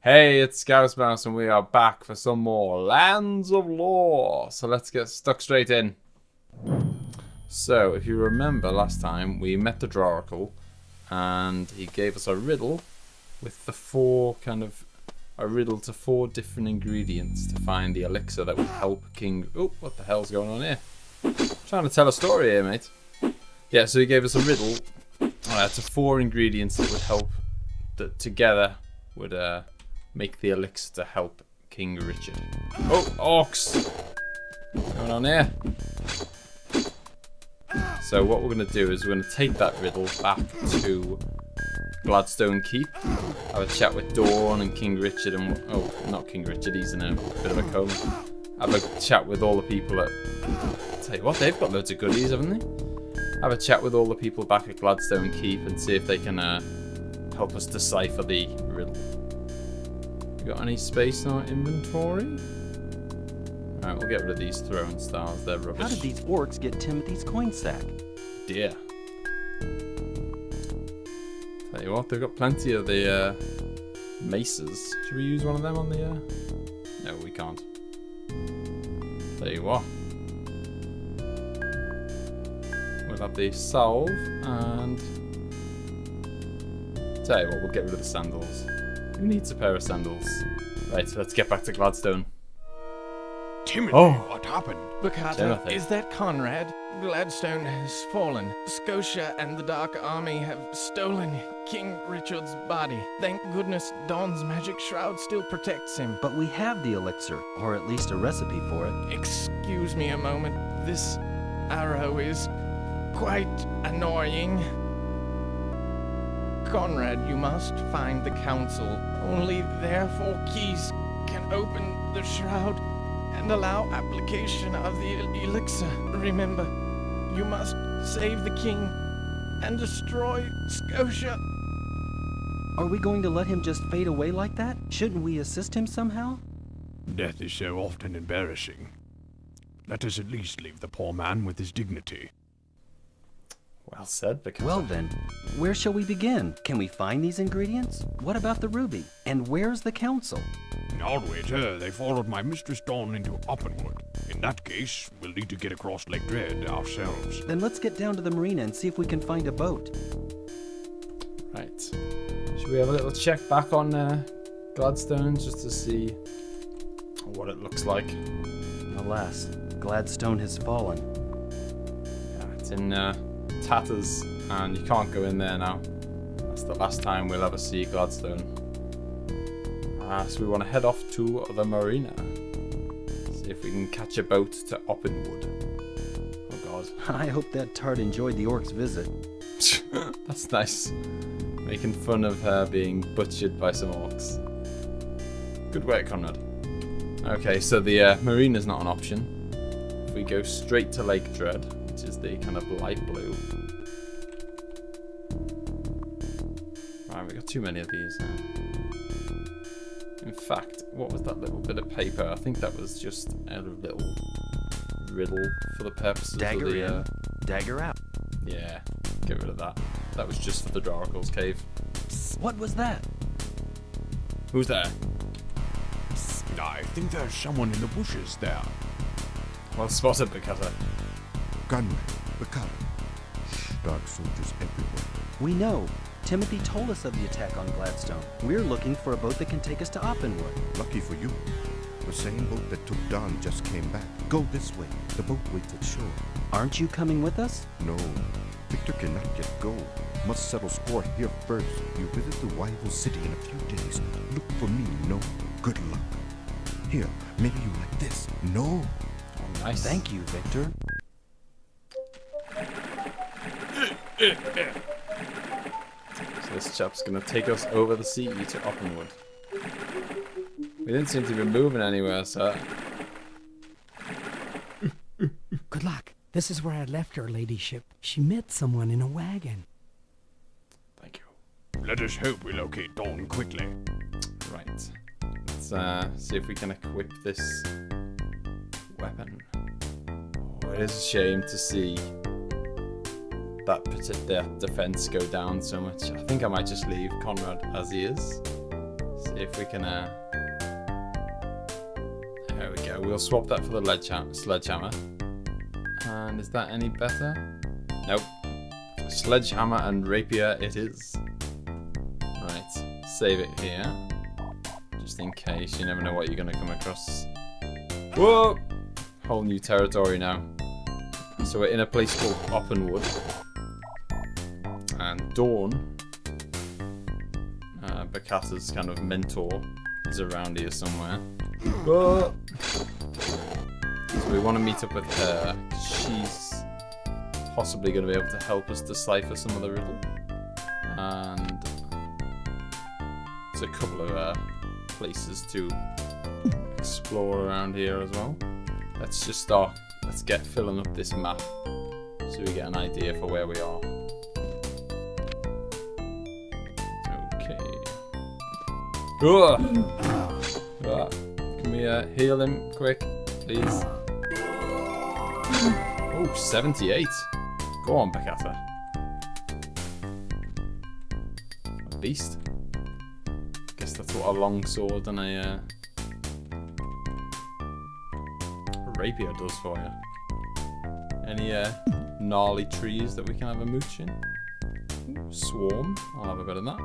Hey, it's ScouseMouse and we are back for some more Lands of Lore. So let's get stuck straight in. So, if you remember last time, we met the Draracle and he gave us a riddle with the a riddle to 4 different ingredients to find the elixir that would help King... Oh, what the hell's going on here? Trying to tell a story here, mate. Yeah, so he gave us a riddle to 4 ingredients that would help, that together would make the elixir to help King Richard. Oh, orcs! What's going on here? So what we're going to do is we're going to take that riddle back to Gladstone Keep, have a chat with Dawn and King Richard and... Oh, not King Richard, he's in a bit of a coma. Have a chat with all the people at... Tell you what, they've got loads of goodies, haven't they? Have a chat with all the people back at Gladstone Keep and see if they can help us decipher the riddle. Got any space in our inventory? Alright, we'll get rid of these throwing stars, they're rubbish. How did these orcs get Timothy's coin sack? Dear. Tell you what, they've got plenty of the maces. Should we use one of them on the... No, we can't. Tell you what. We'll have the salve and... Tell you what, we'll get rid of the sandals. Who needs a pair of sandals? Right, let's get back to Gladstone. Timothy, what happened? Bacata, is that Conrad? Gladstone has fallen. Scotia and the Dark Army have stolen King Richard's body. Thank goodness Dawn's magic shroud still protects him. But we have the elixir, or at least a recipe for it. Excuse me a moment. This arrow is quite annoying. Conrad, you must find the council. Only their 4 keys can open the shroud and allow application of the elixir. Remember, you must save the king and destroy Scotia. Are we going to let him just fade away like that? Shouldn't we assist him somehow? Death is so often embarrassing. Let us at least leave the poor man with his dignity. Well said, because... Well then, where shall we begin? Can we find these ingredients? What about the ruby? And where's the council? I'll wager they followed my Mistress Dawn into Oppenwood. In that case, we'll need to get across Lake Dread ourselves. Then let's get down to the marina and see if we can find a boat. Right. Should we have a little check back on Gladstone just to see what it looks like? Alas, Gladstone has fallen. Yeah, it's in tatters and you can't go in there now. That's the last time we'll ever see Gladstone. So we want to head off to the marina. See if we can catch a boat to Oppenwood. Oh god. I hope that tart enjoyed the orc's visit. That's nice. Making fun of her being butchered by some orcs. Good work, Conrad. Okay, so the marina's not an option. If we go straight to Lake Dread, which is the kind of light blue. Right, we got too many of these now. In fact, what was that little bit of paper? I think that was just a little riddle for the purposes of the... in, dagger out. Yeah, get rid of that. That was just for the Draracle's cave. Psst, what was that? Who's there? I think there's someone in the bushes there. Well spotted, Bacata. Gunmen, Bacata. Dark soldiers everywhere. We know. Timothy told us of the attack on Gladstone. We're looking for a boat that can take us to Oppenwood. Lucky for you. The same boat that took Dawn just came back. Go this way. The boat waits at shore. Aren't you coming with us? No. Victor cannot yet go. Must settle score here first. You visit the rival city in a few days. Look for me. No. Good luck. Here, maybe you like this. No. Oh, nice. Thank you, Victor. So this chap's gonna take us over the sea to Oppenwood. We didn't seem to be moving anywhere, so... Good luck. This is where I left her ladyship. She met someone in a wagon. Thank you. Let us hope we locate Dawn quickly. Right. Let's see if we can equip this weapon. Oh, it is a shame to see that defense go down so much. I think I might just leave Conrad as he is. See See if we can. There we go. We'll swap that for the sledgehammer. And is that any better? Nope. Sledgehammer and rapier it is. Right. Save it here. Just in case. You never know what you're going to come across. Whoa! Whole new territory now. So we're in a place called Oppenwood. And Dawn, Bakata's kind of mentor, is around here somewhere. Whoa! So we want to meet up with her. She's possibly going to be able to help us decipher some of the riddle. And there's a couple of places to explore around here as well. Let's just start. Let's get filling up this map so we get an idea for where we are. Okay. Can we heal him quick, please? Oh, 78. Go on, Bakata. A beast. Guess that's what a long sword and a rapier does for you. Any gnarly trees that we can have a mooch in? Ooh, swarm. I'll have a bit of that.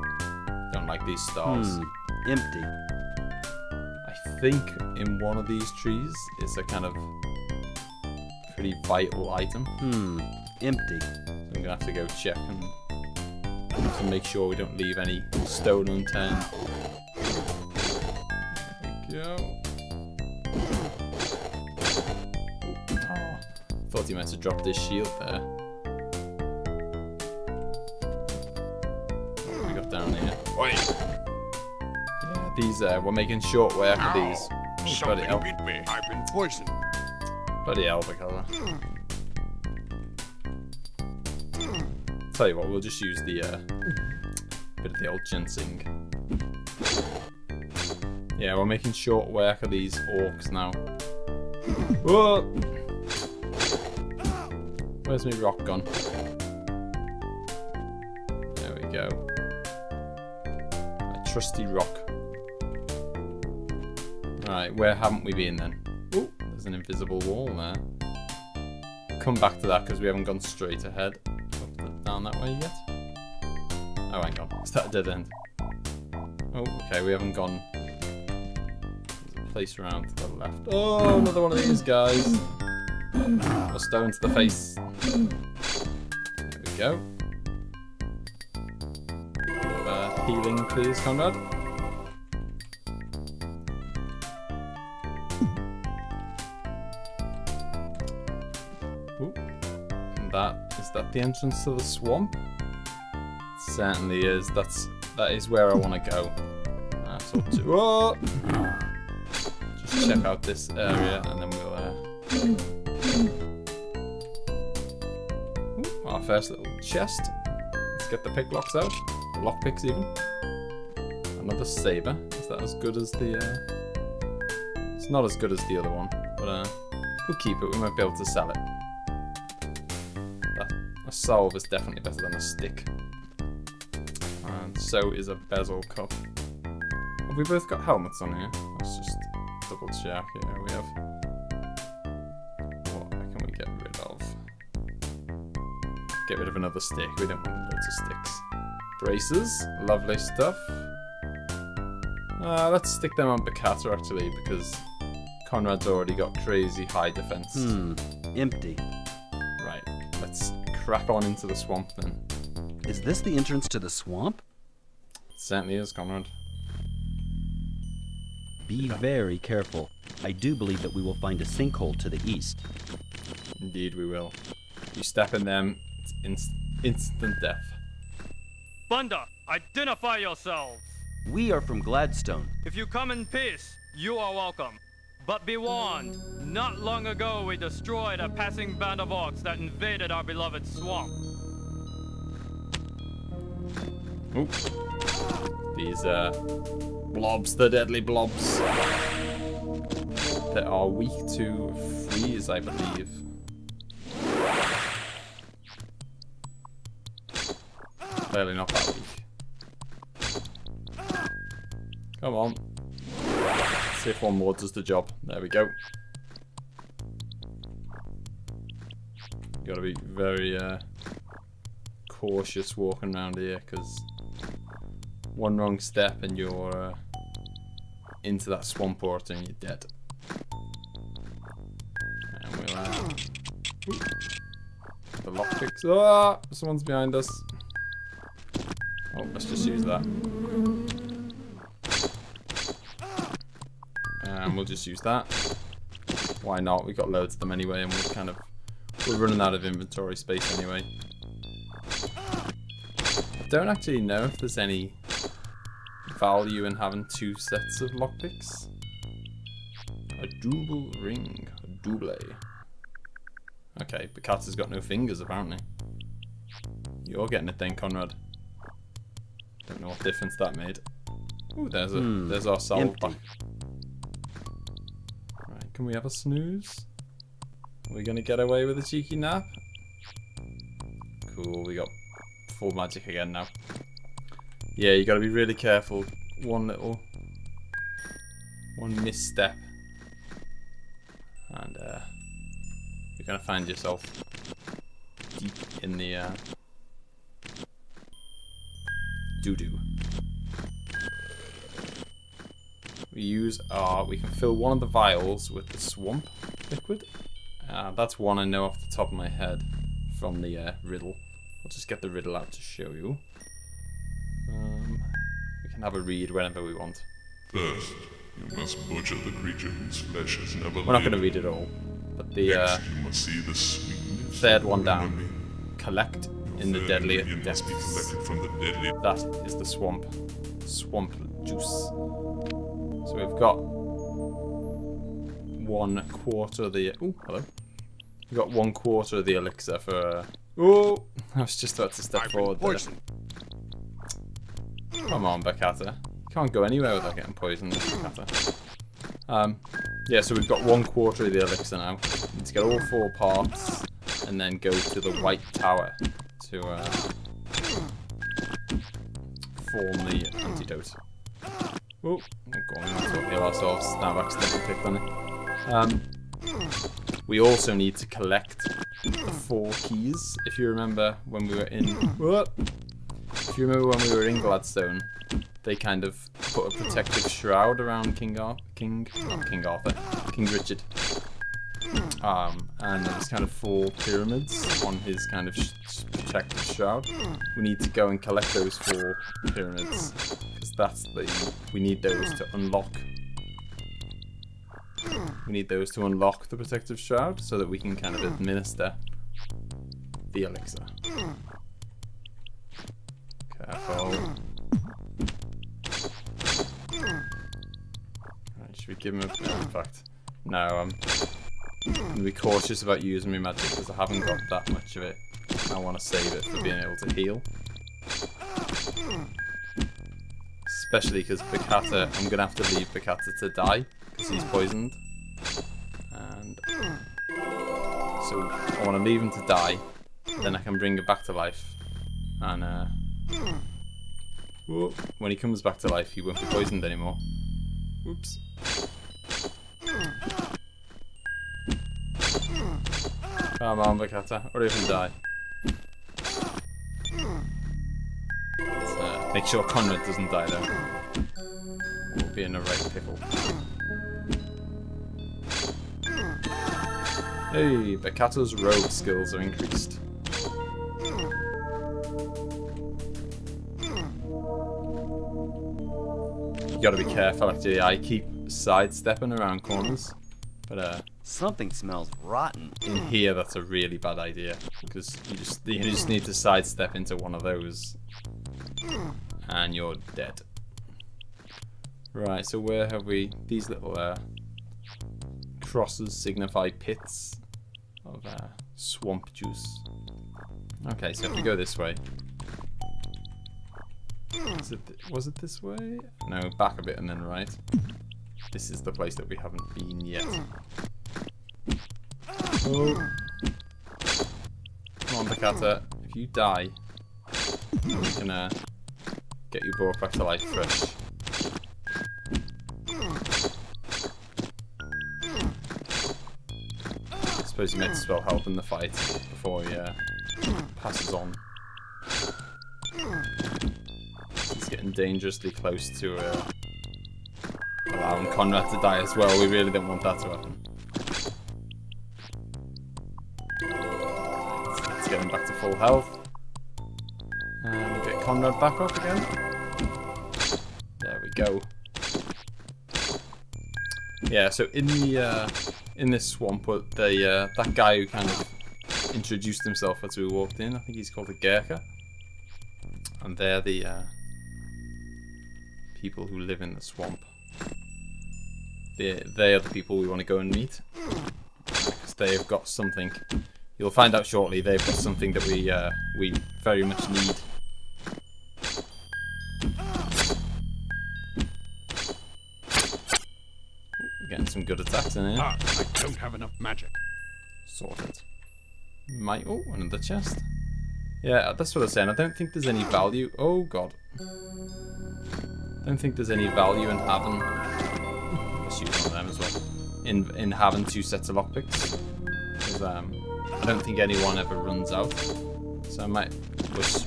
Don't like these stars. Empty. I think in one of these trees is a kind of pretty vital item. Empty. So I'm gonna have to go check and have to make sure we don't leave any stone unturned. There we go. Oh, thought he meant to drop this shield there. What have we got down here? Wait. Yeah, these we're making short work of these. Oh, bloody hell. Something bit me. I've been poisoned. Bloody hell, Bakata. Tell you what, we'll just use the bit of the old ginseng. Yeah, we're making short work of these orcs now. Whoa! Where's my rock gone? There we go. A trusty rock. Right, where haven't we been then? Oh, there's an invisible wall there. Come back to that because we haven't gone straight ahead. Down that way yet? Oh, hang on. Is that a dead end? Oh, okay, we haven't gone. There's a place around to the left. Oh, another one of these guys. A stone to the face. There we go. Healing, please, Conrad. Ooh. And is that the entrance to the swamp? It certainly is. That is where I want to go. That's up to. Whoa! Just check out this area, and then we'll. Ooh, our first little chest. Let's get the picklocks out. The lockpicks even. Another saber. Is that as good as the? It's not as good as the other one, but we'll keep it. We might be able to sell it. A salve is definitely better than a stick. And so is a bezel cup. Have we both got helmets on here? Let's just double check. Yeah, we have. What can we get rid of? Get rid of another stick. We don't want loads of sticks. Braces. Lovely stuff. Let's stick them on Bakata actually, because Conrad's already got crazy high defense. Empty. Right. Let's crack on into the swamp then. Is this the entrance to the swamp? It certainly is, Conrad. Be very careful. I do believe that we will find a sinkhole to the east. Indeed we will. You step in them, it's instant death. Bunda, identify yourselves! We are from Gladstone. If you come in peace, you are welcome. But be warned, not long ago we destroyed a passing band of orcs that invaded our beloved swamp. Oop. These blobs, the deadly blobs. That are weak to freeze, I believe. Clearly not that weak. Come on. See if one more does the job. There we go. You gotta be very cautious walking around here, because one wrong step and you're into that swamp water and you're dead. And we'll the lockpicks. Ah! Someone's behind us. Oh, let's just use that. And we'll just use that. Why not? We've got loads of them anyway, and we're running out of inventory space anyway. I don't actually know if there's any value in having 2 sets of lockpicks. A double ring. A double. Okay, the cat has got no fingers apparently. You're getting it then, Conrad. Don't know what difference that made. Ooh, there's our salve back. Right, can we have a snooze? Are we gonna get away with a cheeky nap? Cool, we got full magic again now. Yeah, you gotta be really careful. One misstep, and you're gonna find yourself deep in the doo-doo. We can fill one of the vials with the swamp liquid. That's one I know off the top of my head from the riddle. I'll just get the riddle out to show you. We can have a read whenever we want. First, you must butcher the creature whose flesh has never We're not going to read it all, but the Next, you must see the sweetness third one of down. Collect in the deadly ingredient must be depths. collected from the deadly. That is the swamp juice. So we've got 1/4 of the. Oh, hello. We've got 1/4 of the elixir for. Oh, I was just about to step forward there. Come on, Bakata. Can't go anywhere without getting poisoned, Bakata. Yeah, so we've got 1/4 of the elixir now. We need to get all 4 parts and then go to the White Tower to form the antidote. Oh, we're going to heal ourselves. Now I've accidentally clicked on it. We also need to collect the 4 keys. If you remember when we were in... If you remember when we were in Gladstone, they kind of put a protective shroud around King Richard. And there was kind of 4 pyramids on his kind of protective shroud. We need to go and collect those 4 pyramids, because we need those to unlock. We need those to unlock the protective shroud so that we can kind of administer the elixir. Careful. Right, should we give him a... in fact, no, I'm going to be cautious about using my magic because I haven't got that much of it. I want to save it for being able to heal. Especially because Bakata, I'm going to have to leave Bakata to die because he's poisoned. And so I want to leave him to die, then I can bring him back to life. And when he comes back to life, he won't be poisoned anymore. Oops. Come on, Bakata, hurry up and die. Let's make sure Conrad doesn't die though. We'll be in a right pickle. Hey, Bakata's rogue skills are increased. You gotta be careful actually, I keep sidestepping around corners. But Something smells rotten. in here that's a really bad idea. Because you just need to sidestep into one of those. And you're dead. Right, so where have we... These little crosses signify pits of swamp juice. Okay, so if we go this way... was it this way? No, back a bit and then right. This is the place that we haven't been yet. Oh. Come on, Bakata. If you die, we can get you brought back to life fresh. suppose he might as well help in the fight before he passes on. He's getting dangerously close to allowing Conrad to die as well. We really don't want that to happen. Let's get him back to full health. And we'll get Conrad back up again. There we go. Yeah, so in this swamp, that guy who kind of introduced himself as we walked in, I think he's called a Gurkha. And they're the people who live in the swamp. They are the people we want to go and meet. Because they've got something. You'll find out shortly, they've got something that we very much need. Getting some good attacks in here. Ah, I don't have enough magic. Sorted. Oh, another chest. Yeah, that's what I was saying. I don't think there's any value. Oh god. I don't think there's any value in having. Let's use one of them as well. In having 2 sets of lockpicks. Because I don't think anyone ever runs out. So I might.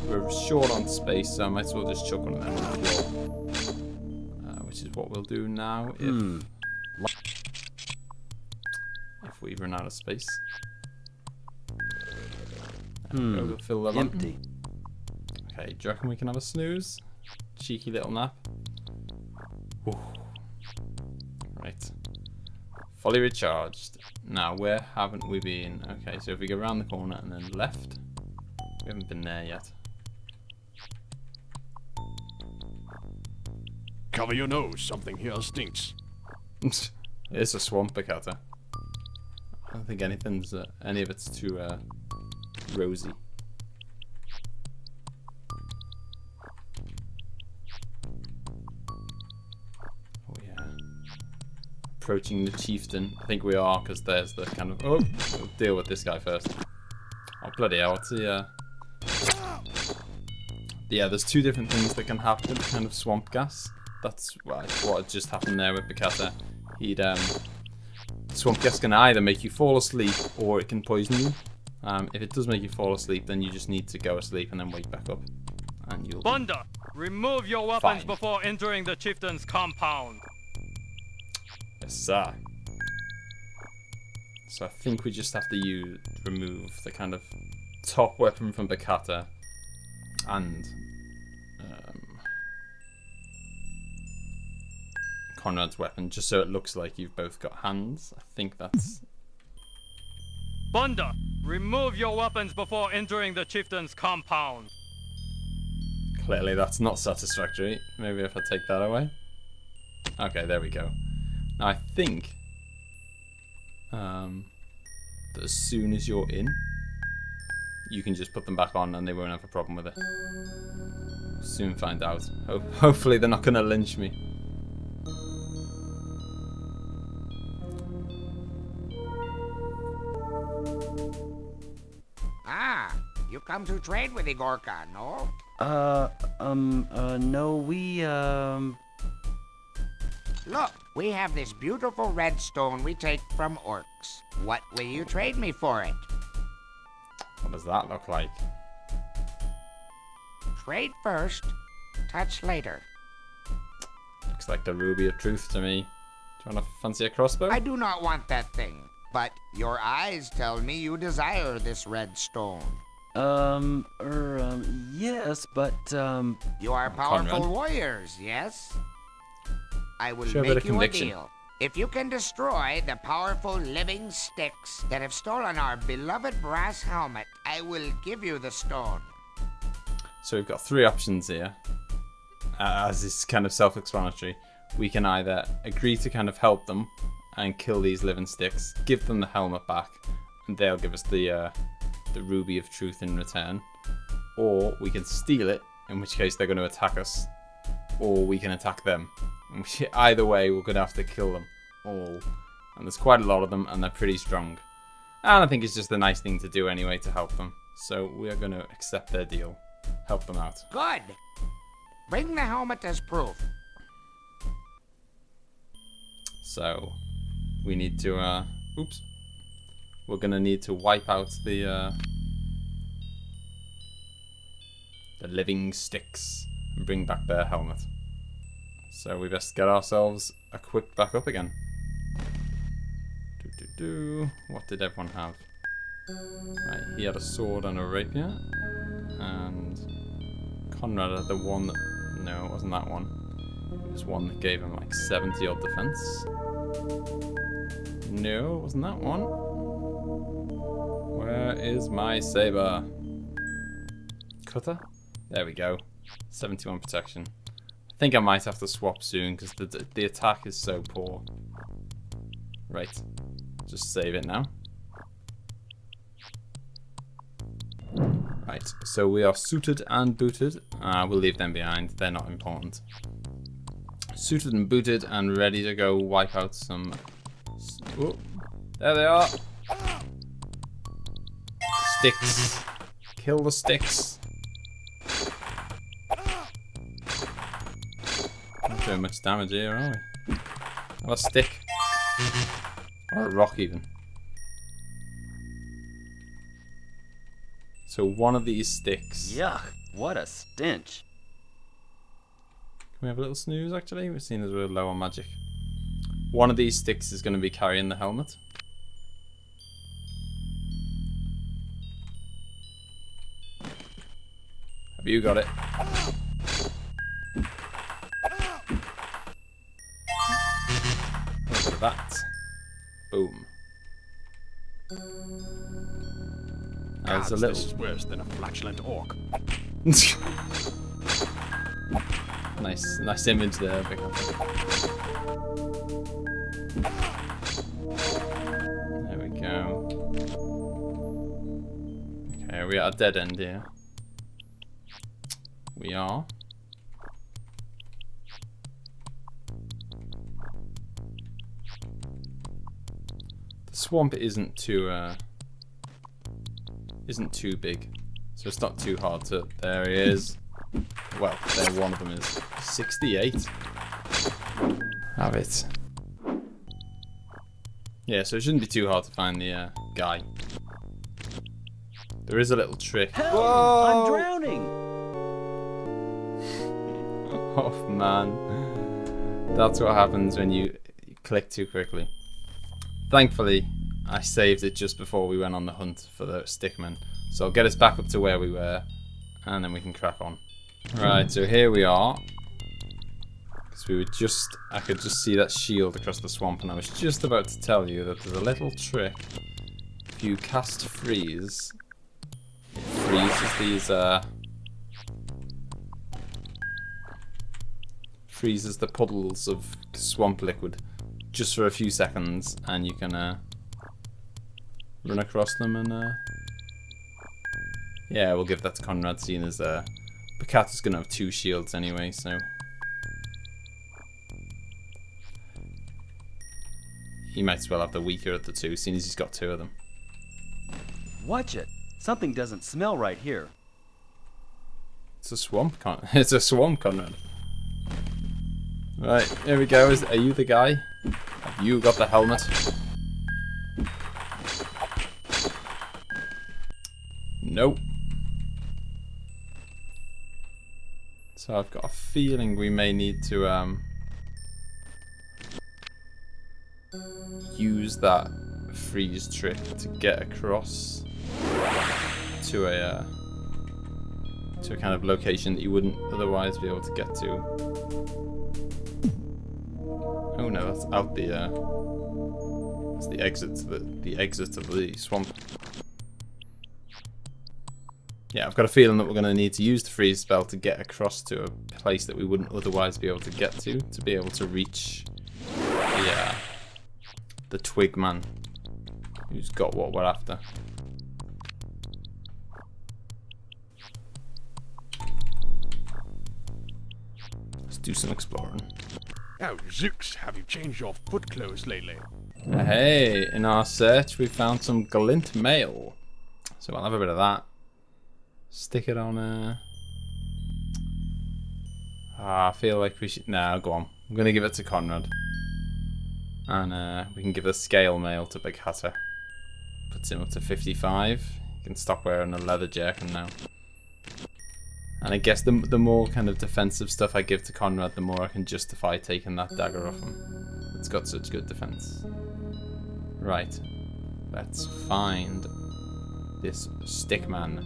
We're short on space, so I might as well just chuck one of them on the floor. Which is what we'll do now if we run out of space. We'll fill that Empty. Okay, do you reckon we can have a snooze? Cheeky little nap. Ooh. Right. Fully recharged. Now, where haven't we been? Okay, so if we go around the corner and then left. We haven't been there yet. Cover your nose, something here stinks. It's a swamp Bacata. I don't think anything's any of it's too rosy. Oh yeah. Approaching the chieftain. I think we are, because there's the kind of... Oh! We'll deal with this guy first. Oh bloody hell, what's the... Yeah, there's 2 different things that can happen, kind of swamp gas. That's what had just happened there with Bacata. Swamp gas can either make you fall asleep or it can poison you. If it does make you fall asleep, then you just need to go asleep and then wake back up. And you'll Bunda, remove your weapons fine. before entering the chieftain's compound. Yes, sir. So I think we just have to remove the kind of top weapon from Bacata and Conrad's weapon, just so it looks like you've both got hands. I think that's... Bunda, remove your weapons before entering the chieftain's compound. Clearly that's not satisfactory. Maybe if I take that away. Okay, there we go. Now I think that as soon as you're in, you can just put them back on and they won't have a problem with it. Soon find out. Hopefully they're not going to lynch me. You come to trade with the Gorka, no? No, we, Look, we have this beautiful red stone we take from orcs. What will you trade me for it? What does that look like? Trade first, touch later. Looks like the ruby of truth to me. Do you want to fancy a crossbow? I do not want that thing, but your eyes tell me you desire this red stone. Yes, but, You are powerful Conrad. warriors, yes? I will Show a bit of make you a conviction. deal. If you can destroy the powerful living sticks that have stolen our beloved brass helmet, I will give you the stone. So we've got 3 options here. As is kind of self-explanatory. We can either agree to kind of help them and kill these living sticks, give them the helmet back, and they'll give us the ruby of truth in return. Or we can steal it, in which case they're going to attack us. Or we can attack them. Either way, we're going to have to kill them all. And there's quite a lot of them, and they're pretty strong. And I think it's just a nice thing to do anyway to help them. So we are going to accept their deal. Help them out. Good. Bring the helmet as proof. So we need to, oops. we're gonna need to wipe out the living sticks and bring back their helmet. So we best get ourselves equipped back up again. What did everyone have? Right, he had a sword and a rapier, and Conrad had the one that... No, it wasn't that one. It was one that gave him like 70 odd defense. No, it wasn't that one. Where is my saber? Cutter? There we go. 71 protection. I think I might have to swap soon because the attack is so poor. Right. Just save it now. Right, so we are suited and booted. We'll leave them behind, they're not important. Suited and booted and ready to go wipe out some... Oh, there they are! Sticks. Kill the sticks. Not doing much damage here, are we? Have a stick. Or a rock even. So one of these sticks. Yuck, what a stench. Can we have a little snooze actually? We've seen as we're low on magic. One of these sticks is going to be carrying the helmet. Have you got it? Look at that. Boom. There's a little... This is worse than a flatulent orc. Nice image there. Big up. There we go. Okay, are we at a dead end here? We are. The swamp isn't too big, so it's not too hard to... There he is. Well, there one of them is. 68. Have it. Yeah, so it shouldn't be too hard to find the guy. There is a little trick. Help! Whoa! I'm drowning! Oh man. That's what happens when you click too quickly. Thankfully, I saved it just before we went on the hunt for the stickmen. So I'll get us back up to where we were, and then we can crack on. Right, so here we are. Because we were just... I could just see that shield across the swamp, and I was just about to tell you that there's a little trick. If you cast freeze, it freezes these... freezes the puddles of swamp liquid just for a few seconds, and you can run across them and yeah, we'll give that to Conrad, seeing as Bakata's gonna have 2 shields anyway, so he might as well have the weaker of the 2, seeing as he's got 2 of them. Watch it. Something doesn't smell right here. It's a swamp, it's a swamp, Conrad. Right, here we go. Are you the guy? Have you got the helmet? Nope. So I've got a feeling we may need to use that freeze trick to get across to a kind of location that you wouldn't otherwise be able to get to. Oh no, that's out the that's the exit to the exit of the swamp. Yeah, I've got a feeling that we're going to need to use the freeze spell to get across to a place that we wouldn't otherwise be able to get to be able to reach the twig man who's got what we're after. Let's do some exploring. Oh, Zooks, have you changed your foot clothes lately? Hey, in our search we found some glint mail. So I'll have a bit of that. Stick it on I feel like we should... No, go on. I'm going to give it to Conrad. And we can give the scale mail to Big Hatter. Puts him up to 55. You can stop wearing a leather jerkin now. And I guess the more kind of defensive stuff I give to Conrad, the more I can justify taking that dagger off him. It's got such good defense. Right. Let's find this stickman.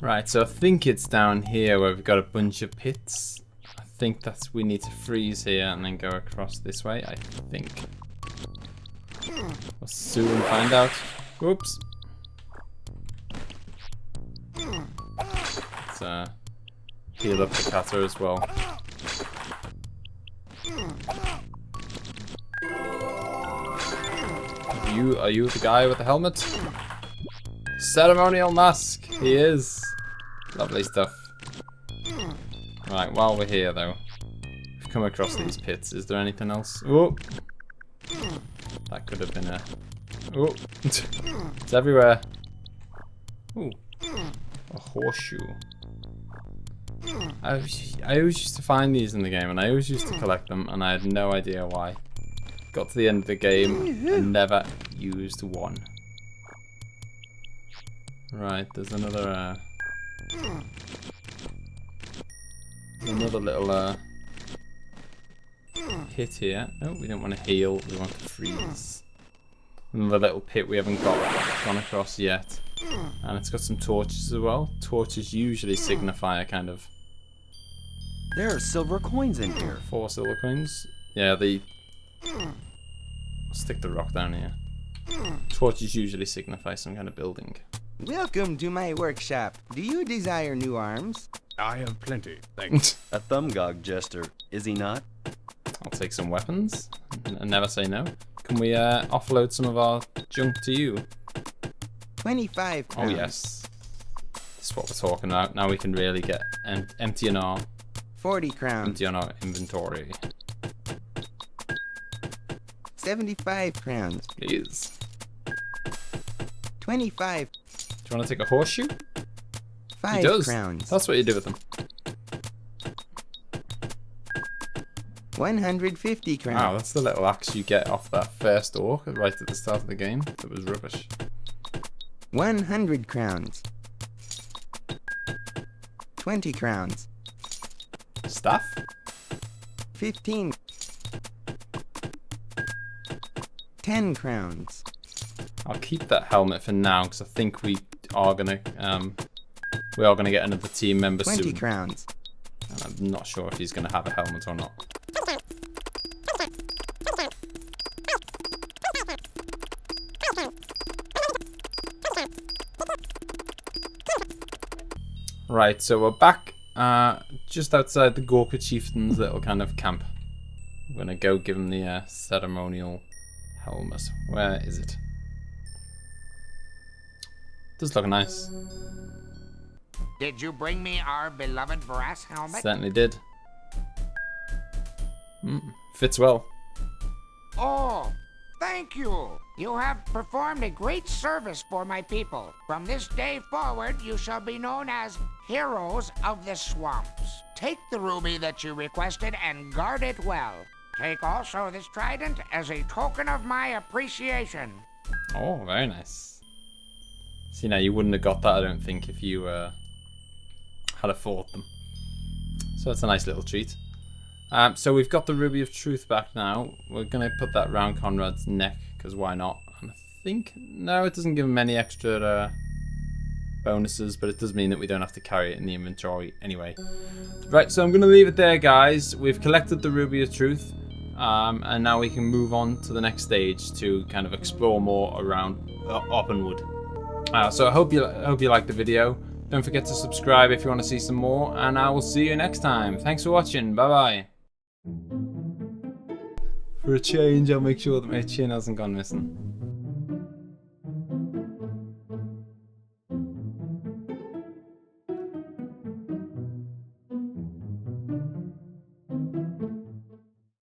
Right, so I think it's down here where we've got a bunch of pits. I think that's we need to freeze here and then go across this way, I think. We'll soon find out. Oops. Let's heal up the cutter as well. Are you the guy with the helmet? Ceremonial mask! He is! Lovely stuff. Right, while we're here though, we've come across these pits. Is there anything else? Oh! That could have been a... Oh! It's everywhere. Ooh. A horseshoe. I always used to find these in the game and I always used to collect them and I had no idea why. Got to the end of the game and never used one. Right, there's another little pit here. Oh, we don't want to heal, we want to freeze. Another little pit we haven't gone across yet. And it's got some torches as well. Torches usually signify a kind of... There are silver coins in here. 4 silver coins. Yeah, I'll stick the rock down here. Torches usually signify some kind of building. Welcome to my workshop. Do you desire new arms? I have plenty, thanks. A Thumbgog jester, is he not? I'll take some weapons and never say no. Can we offload some of our junk to you? 25 crowns. Oh yes. This is what we're talking about. Now we can really get emptying our 40 crowns. empty on our inventory. 75 crowns. Please. 25. Do you want to take a horseshoe? 5 He does. crowns. That's what you do with them. 150 crowns. Wow, that's the little axe you get off that first orc right at the start of the game. That was rubbish. 100 crowns. 20 crowns. Staff? 15. 10 crowns. I'll keep that helmet for now because I think we are gonna get another team member 20 soon. crowns. And I'm not sure if he's gonna have a helmet or not. Right, so we're back just outside the Gorka chieftain's little kind of camp. I'm gonna go give him the ceremonial helmet. Where is it? Does look nice. Did you bring me our beloved brass helmet? Certainly did. Fits well. Oh, thank you. You have performed a great service for my people. From this day forward, you shall be known as heroes of the swamps. Take the ruby that you requested and guard it well. Take also this trident as a token of my appreciation. Oh, very nice. See, now you wouldn't have got that, I don't think, if you had fought them. So that's a nice little treat. So we've got the Ruby of Truth back now. We're going to put that round Conrad's neck, because why not? And I think, no, it doesn't give him any extra bonuses, but it does mean that we don't have to carry it in the inventory anyway. Right, so I'm going to leave it there, guys. We've collected the Ruby of Truth, and now we can move on to the next stage to kind of explore more around Oppenwood. So I hope you liked the video. Don't forget to subscribe if you want to see some more, and I will see you next time. Thanks for watching. Bye-bye. For a change, I'll make sure that my chin hasn't gone missing.